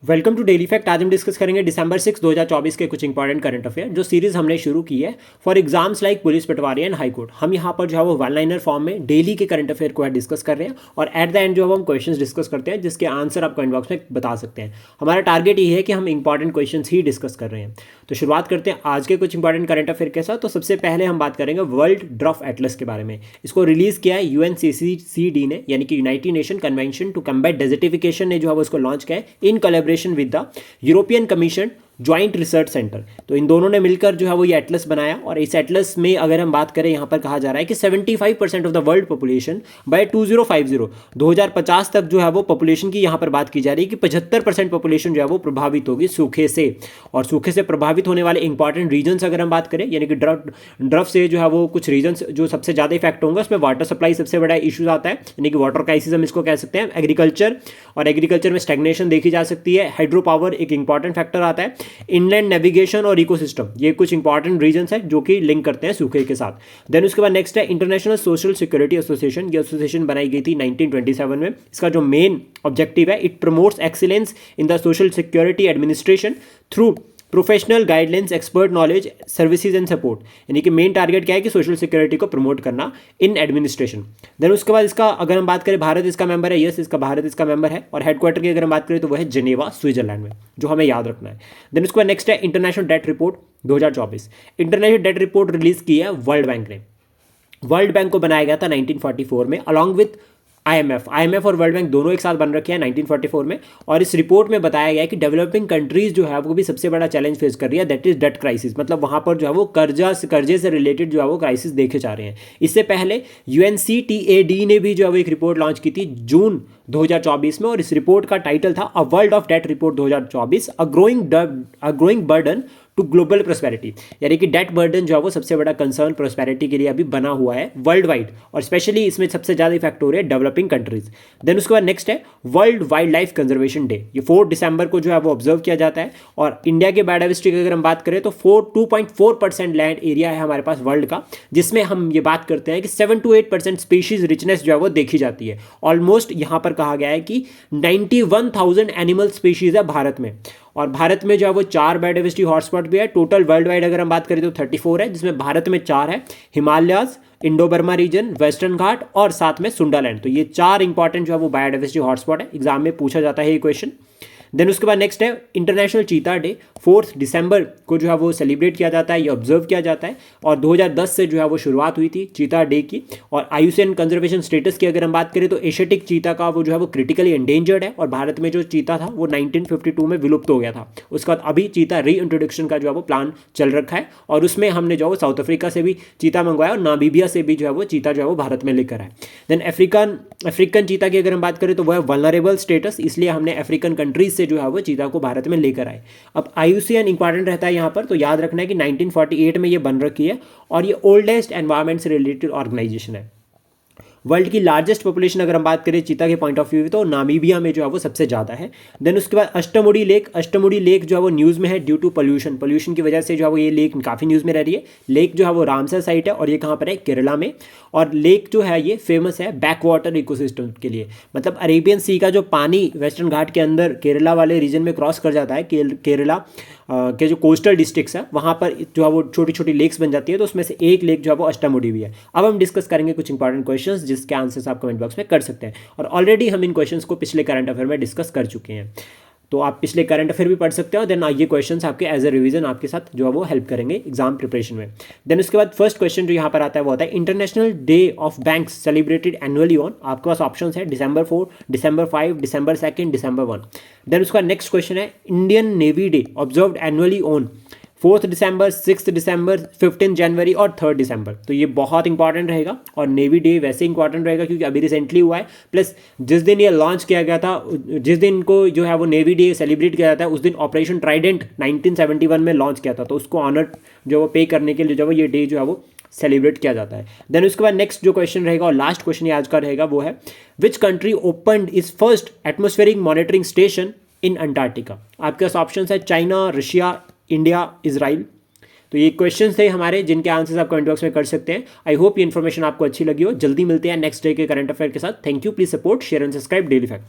Welcome to daily fact. आज हम discuss करेंगे दिसंबर 6 2024 के कुछ इंपॉर्टेंट करंट अफेयर जो सीरीज हमने शुरू की है for exams like police Patwari and high court. हम यहाँ पर जो है वो वन लाइनर फॉर्म में डेली के करंट अफेयर को डिस्कस कर रहे हैं और एट द एंड जो है हम क्वेश्चंस डिस्कस करते हैं जिसके आंसर आप कमेंट बॉक्स में बता सकते हैं। हमारा टारगेट ये है कि हम इंपॉर्टेंट क्वेश्चन ही डिस्कस कर रहे हैं। तो शुरुआत करते हैं आज के कुछ इंपॉर्टेंट करंट अफेयर के साथ। तो सबसे पहले हम बात करेंगे वर्ल्ड ड्रॉफ एटलस के बारे में। इसको रिलीज किया है UNCCD ने, यानी कि United Nation Convention to Combat Desertification ने जो है वो इसको लॉन्च किया है in collaboration with the European Commission Joint Research Centre. तो इन दोनों ने मिलकर जो है वो ये एटलस बनाया और इस एटलस में अगर हम बात करें यहाँ पर कहा जा रहा है कि 75% of the world population bye 2050 तक जो है वो पॉपुलेशन की यहाँ पर बात की जा रही है कि 75% पॉपुलेशन जो है वो प्रभावित होगी सूखे से। और सूखे से प्रभावित होने वाले इंपॉर्टेंट रीजन्स अगर हम बात करें, यानी कि ड्रफ से जो है वो कुछ रीजन्स जो सबसे ज़्यादा इफेक्ट होंगे उसमें वाटर सप्लाई सबसे बड़ा इशूज आता है, यानी कि वाटर क्राइसिस हम इसको कह सकते हैं। एग्रीकल्चर और एग्रीकल्चर में स्टैग्नेशन देखी जा सकती है। हाइड्रो पावर एक इंपॉर्टेंट फैक्टर आता है। इनलैंड नेविगेशन और इकोसिस्टम, ये कुछ इंपॉर्टेंट रीजन्स हैं जो कि लिंक करते हैं सूखे के साथ। देन उसके बाद नेक्स्ट है इंटरनेशनल सोशल सिक्योरिटी एसोसिएशन। ये एसोसिएशन बनाई गई थी 1927 में। इसका जो मेन ऑब्जेक्टिव है, it promotes excellence in the social security administration through professional guidelines, expert knowledge, services and support. यानी कि मेन टारगेट क्या है कि सोशल सिक्योरिटी को प्रमोट करना इन एडमिनिस्ट्रेशन। देन उसके बाद इसका अगर हम बात करें, भारत इसका मेंबर है। यस, इसका भारत इसका मेंबर है और हेडक्वार्टर की अगर हम बात करें तो वह है जिनेवा, स्विट्जरलैंड में, जो हमें याद रखना है। देन उसके बाद नेक्स्ट है International Debt report 2024। International Debt Report release की है वर्ल्ड बैंक ने। वर्ल्ड बैंक को बनाया गया था 1944 में अलॉन्ग विथ IMF और वर्ल्ड बैंक दोनों एक साथ बन रखे हैं 1944 में। और इस रिपोर्ट में बताया गया है कि डेवलपिंग कंट्रीज जो है वो भी सबसे बड़ा चैलेंज फेस कर रही है, दैट इज डेट क्राइसिस। मतलब वहाँ पर जो है वो कर्जे से रिलेटेड जो है वो क्राइसिस देखे जा रहे हैं। इससे पहले UNCTAD ने भी जो है वो एक रिपोर्ट लॉन्च की थी जून 2024 में और इस रिपोर्ट का टाइटल था a world of debt report 2024, a growing burden to global prosperity. यानी कि डेट बर्डन जो है वो सबसे बड़ा कंसर्न प्रोस्पेरिटी के लिए अभी बना हुआ है वर्ल्ड वाइड, और स्पेशली इसमें सबसे ज़्यादा इफेक्ट हो रही है डेवलपिंग कंट्रीज। देन उसके बाद नेक्स्ट है world wild life conservation day. ये 4 दिसंबर को जो है वो ऑब्जर्व किया जाता है। और इंडिया के बायोडाइवर्सिटी की अगर हम बात करें तो 2.4% लैंड एरिया है हमारे पास वर्ल्ड का, जिसमें हम ये बात करते हैं कि 7 to 8% स्पीशीज रिचनेस जो है वो देखी जाती है। ऑलमोस्ट यहाँ पर कहा गया है कि 91,000 एनिमल स्पीशीज है भारत में। और भारत में जो है वो 4 बायोडाइवर्सिटी हॉटस्पॉट भी है। टोटल वर्ल्ड वाइड अगर हम बात करें तो 34 है, जिसमें भारत में 4 है, Himalayas, Indo Burma region, western Ghat और साथ में सुंडालैंड। तो ये 4 इंपॉर्टेंट जो है वो बायोडाइवर्सिटी हॉटस्पॉट है। एग्जाम में पूछा जाता है ये क्वेश्चन। देन उसके बाद नेक्स्ट है इंटरनेशनल चीता डे। 4 दिसंबर को जो है वो सेलिब्रेट किया जाता है, ये ऑब्जर्व किया जाता है। और 2010 से जो है वो शुरुआत हुई थी चीता डे की। और IUCN कंजर्वेशन स्टेटस की अगर हम बात करें तो एशियाटिक चीता का वो जो है वो क्रिटिकली एंडेंजर्ड है। और भारत में जो चीता था वो 1952 में विलुप्त हो गया था। उसके बाद अभी चीता री इंट्रोडक्शन का जो है वो प्लान चल रखा है और उसमें हमने जो है वो साउथ अफ्रीका से भी चीता मंगवाया और नामीबिया से भी जो है वो चीता जो है वो भारत में लेकर आए। देन अफ्रीकन चीता की अगर हम बात करें तो वह है वल्नरेबल स्टेटस, इसलिए हमने अफ्रीकन कंट्रीज से जो है वो चीता को भारत में लेकर आए। अब IUCN इंपॉर्टेंट रहता है यहाँ पर, तो याद रखना है कि 1948 में ये बन रखी है और ये ओल्डेस्ट एनवायरमेंट से रिलेटेड ऑर्गेनाइजेशन है। वर्ल्ड की लार्जेस्ट पॉपुलेशन अगर हम बात करें चीता के पॉइंट ऑफ व्यू तो नामीबिया में जो है वो सबसे ज़्यादा है। देन उसके बाद अष्टमुडी लेक जो है वो न्यूज़ में है ड्यू टू पोल्यूशन की वजह से जो है वो ये लेक काफ़ी न्यूज़ में रह रही है। लेक जो है वो रामसर साइट है और ये कहाँ पर है, केरला में। और लेक जो है ये फेमस है बैक वाटर इकोसिस्टम के लिए। मतलब अरेबियन सी का जो पानी वेस्टर्न घाट के अंदर केरला वाले रीजन में क्रॉस कर जाता है, केरला के जो कोस्टल डिस्ट्रिक्ट्स है वहाँ पर जो है वो छोटी छोटी लेक्स बन जाती है, तो उसमें से एक लेक जो है वो अष्टमुडी भी है। अब हम डिस्कस करेंगे कुछ इंपॉर्टेंट क्वेश्चंस जिसके आंसर्स आप कमेंट बॉक्स में कर सकते हैं। और ऑलरेडी हम इन क्वेश्चंस को पिछले करंट अफेयर में डिस्कस कर चुके हैं, तो आप पिछले करंट अफेयर भी पढ़ सकते हो। देन ये क्वेश्चंस आपके एज ए रिवीजन आपके साथ जो है वो हेल्प करेंगे एग्जाम प्रिपरेशन में। देन उसके बाद फर्स्ट क्वेश्चन जो यहाँ पर आता है वो होता है International Day of Banks celebrated annually on. आपके पास ऑप्शन है December 4, December 5, December 2, December 1। Then उसका नेक्स्ट क्वेश्चन है Indian Navy Day observed annually on 4 दिसंबर, 6 दिसंबर, 15 जनवरी और 3 दिसंबर। तो ये बहुत इंपॉर्टेंट रहेगा और नेवी डे वैसे इंपॉर्टेंट रहेगा क्योंकि अभी रिसेंटली हुआ है। प्लस जिस दिन ये लॉन्च किया गया था, जिस दिन को जो है वो नेवी डे सेलिब्रेट किया जाता है, उस दिन ऑपरेशन ट्राइडेंट 1971 में लॉन्च किया था, तो उसको ऑनर जो वो पे करने के लिए जो है ये डे जो है वो सेलिब्रेट किया जाता है। देन उसके बाद नेक्स्ट जो क्वेश्चन रहेगा और लास्ट क्वेश्चन आज का रहेगा वो है which country opened is first atmospheric monitoring station in Antarctica. आपके पास ऑप्शन है चाइना, रशिया, इंडिया, इजराइल। तो ये क्वेश्चंस थे हमारे जिनके आंसर्स आप कमेंट बॉक्स में कर सकते हैं। आई होप ये इन्फॉर्मेशन आपको अच्छी लगी हो। जल्दी मिलते हैं नेक्स्ट डे के करंट अफेयर के साथ। Thank you, please support, share and subscribe daily fact.